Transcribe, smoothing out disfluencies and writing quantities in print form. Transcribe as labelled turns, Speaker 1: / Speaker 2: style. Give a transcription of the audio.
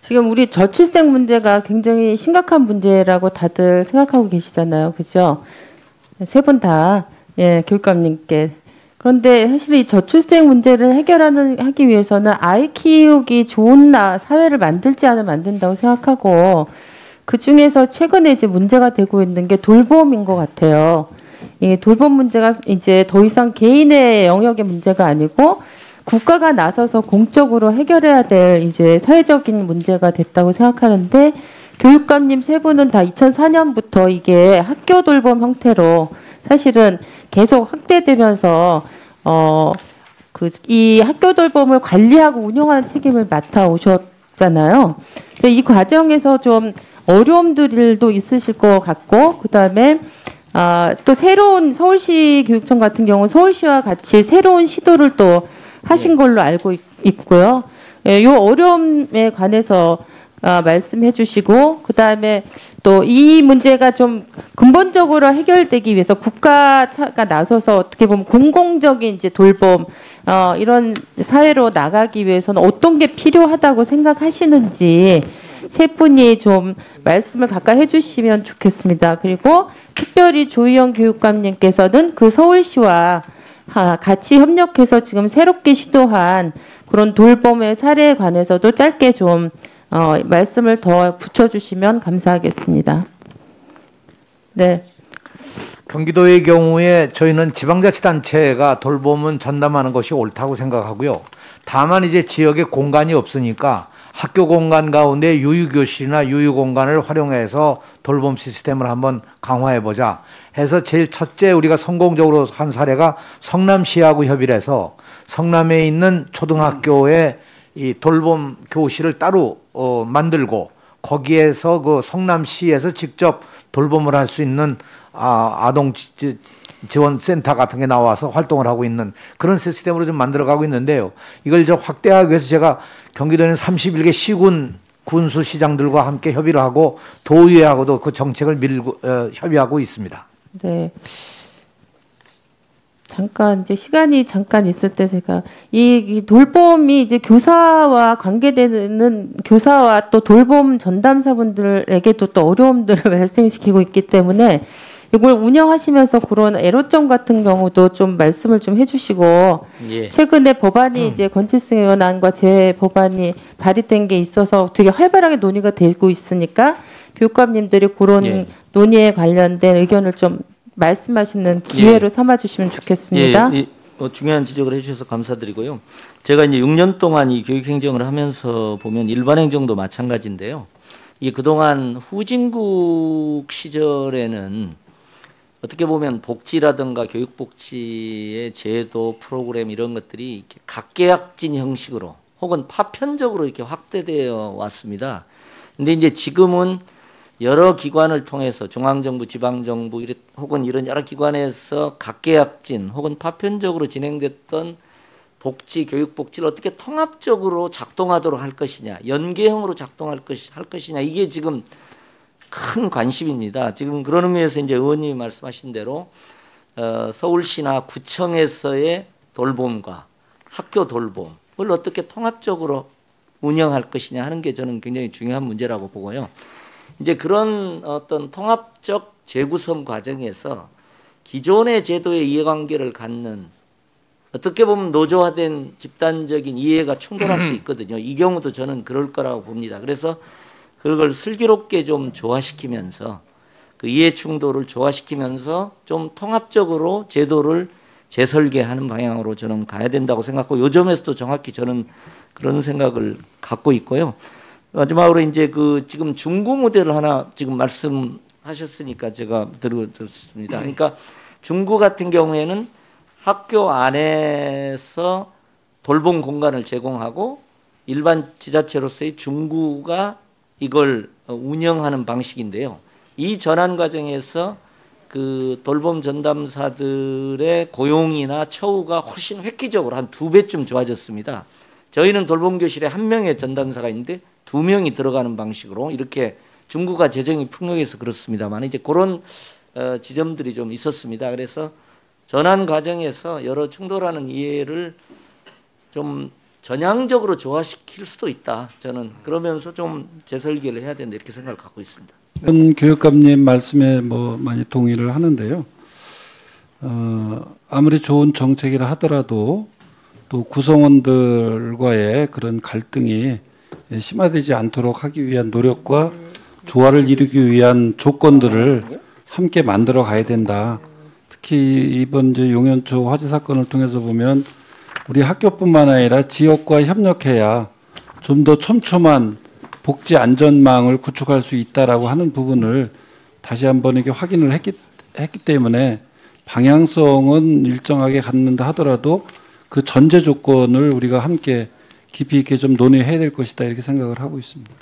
Speaker 1: 지금 우리 저출생 문제가 굉장히 심각한 문제라고 다들 생각하고 계시잖아요. 그죠? 세 분 다, 예, 교육감님께. 그런데 사실 이 저출생 문제를 하기 위해서는 아이 키우기 좋은 사회를 만들지 않으면 안 된다고 생각하고, 그 중에서 최근에 이제 문제가 되고 있는 게 돌봄인 것 같아요. 이 돌봄 문제가 이제 더 이상 개인의 영역의 문제가 아니고 국가가 나서서 공적으로 해결해야 될 이제 사회적인 문제가 됐다고 생각하는데, 교육감님 세 분은 다 2004년부터 이게 학교 돌봄 형태로 사실은 계속 확대되면서 이 학교 돌봄을 관리하고 운영하는 책임을 맡아 오셨잖아요. 이 과정에서 좀 어려움들도 있으실 것 같고, 그다음에 또 새로운 서울시 교육청 같은 경우 서울시와 같이 새로운 시도를 또 하신 걸로 알고 있고요. 이 어려움에 관해서 말씀해 주시고, 그다음에 또 이 문제가 좀 근본적으로 해결되기 위해서 국가가 나서서 어떻게 보면 공공적인 이제 돌봄 이런 사회로 나가기 위해서는 어떤 게 필요하다고 생각하시는지 세 분이 좀 말씀을 각각 해주시면 좋겠습니다. 그리고 특별히 조희영 교육감님께서는 그 서울시와 같이 협력해서 지금 새롭게 시도한 그런 돌봄의 사례에 관해서도 짧게 좀 말씀을 더 붙여주시면 감사하겠습니다. 네.
Speaker 2: 경기도의 경우에 저희는 지방자치단체가 돌봄은 전담하는 것이 옳다고 생각하고요. 다만 이제 지역에 공간이 없으니까 학교 공간 가운데 유유교실이나 유유공간을 활용해서 돌봄 시스템을 한번 강화해보자 해서 제일 첫째 우리가 성공적으로 한 사례가 성남시하고 협의를 해서 성남에 있는 초등학교에 이 돌봄 교실을 따로 만들고 거기에서 그 성남시에서 직접 돌봄을 할 수 있는 아동 지원센터 같은 게 나와서 활동을 하고 있는 그런 시스템으로 좀 만들어가고 있는데요. 이걸 좀 확대하기 위해서 제가 경기도에는 31개 시군 군수시장들과 함께 협의를 하고 도의회하고도 그 정책을 협의하고 있습니다.
Speaker 1: 네. 잠깐 이제 시간이 잠깐 있을 때 제가 이 돌봄이 이제 교사와 관계되는 교사와 또 돌봄 전담사분들에게도 또 어려움들을 발생시키고 있기 때문에 이걸 운영하시면서 그런 애로점 같은 경우도 좀 말씀을 좀 해주시고, 예. 최근에 법안이 이제 권칠승 의원안과 제 법안이 발의된 게 있어서 되게 활발하게 논의가 되고 있으니까 교육감님들이 그런 예. 논의에 관련된 의견을 좀 말씀하시는 기회로 예. 삼아주시면 좋겠습니다.
Speaker 3: 예, 중요한 지적을 해주셔서 감사드리고요. 제가 이제 6년 동안 이 교육행정을 하면서 보면 일반행정도 마찬가지인데요. 이게 그동안 후진국 시절에는 어떻게 보면 복지라든가 교육복지의 제도, 프로그램 이런 것들이 이렇게 각계약진 형식으로 혹은 파편적으로 이렇게 확대되어 왔습니다. 근데 이제 지금은 여러 기관을 통해서 중앙정부, 지방정부 혹은 이런 여러 기관에서 각계약진 혹은 파편적으로 진행됐던 복지, 교육복지를 어떻게 통합적으로 작동하도록 할 것이냐, 연계형으로 작동할 것이냐, 이게 지금 큰 관심입니다. 지금 그런 의미에서 이제 의원님이 말씀하신 대로 서울시나 구청에서의 돌봄과 학교 돌봄을 어떻게 통합적으로 운영할 것이냐 하는 게 저는 굉장히 중요한 문제라고 보고요. 이제 그런 어떤 통합적 재구성 과정에서 기존의 제도의 이해관계를 갖는 어떻게 보면 노조화된 집단적인 이해가 충돌할 수 있거든요. 이 경우도 저는 그럴 거라고 봅니다. 그래서 그걸 슬기롭게 좀 조화시키면서 그 이해 충돌을 조화시키면서 좀 통합적으로 제도를 재설계하는 방향으로 저는 가야 된다고 생각하고 요 점에서도 정확히 저는 그런 생각을 갖고 있고요. 마지막으로 이제 그 지금 중구 모델을 하나 지금 말씀하셨으니까 제가 들었습니다. 그러니까 중구 같은 경우에는 학교 안에서 돌봄 공간을 제공하고 일반 지자체로서의 중구가 이걸 운영하는 방식인데요. 이 전환 과정에서 그 돌봄 전담사들의 고용이나 처우가 훨씬 획기적으로 한 2배쯤 좋아졌습니다. 저희는 돌봄 교실에 1명의 전담사가 있는데 2명이 들어가는 방식으로 이렇게 중구가 재정이 풍요해서 그렇습니다만 이제 그런 지점들이 좀 있었습니다. 그래서 전환 과정에서 여러 충돌하는 이해를 좀 전향적으로 조화시킬 수도 있다. 저는 그러면서 좀 재설계를 해야 된다 이렇게 생각을 갖고 있습니다.
Speaker 4: 교육감님 말씀에 뭐 많이 동의를 하는데요. 아무리 좋은 정책이라 하더라도 또 구성원들과의 그런 갈등이 심화되지 않도록 하기 위한 노력과 조화를 이루기 위한 조건들을 함께 만들어 가야 된다. 특히 이번 이제 용현초 화재 사건을 통해서 보면 우리 학교뿐만 아니라 지역과 협력해야 좀 더 촘촘한 복지 안전망을 구축할 수 있다라고 하는 부분을 다시 한번 이렇게 확인을 했기 때문에 방향성은 일정하게 갖는다 하더라도 그 전제 조건을 우리가 함께 깊이 있게 좀 논의해야 될 것이다 이렇게 생각을 하고 있습니다.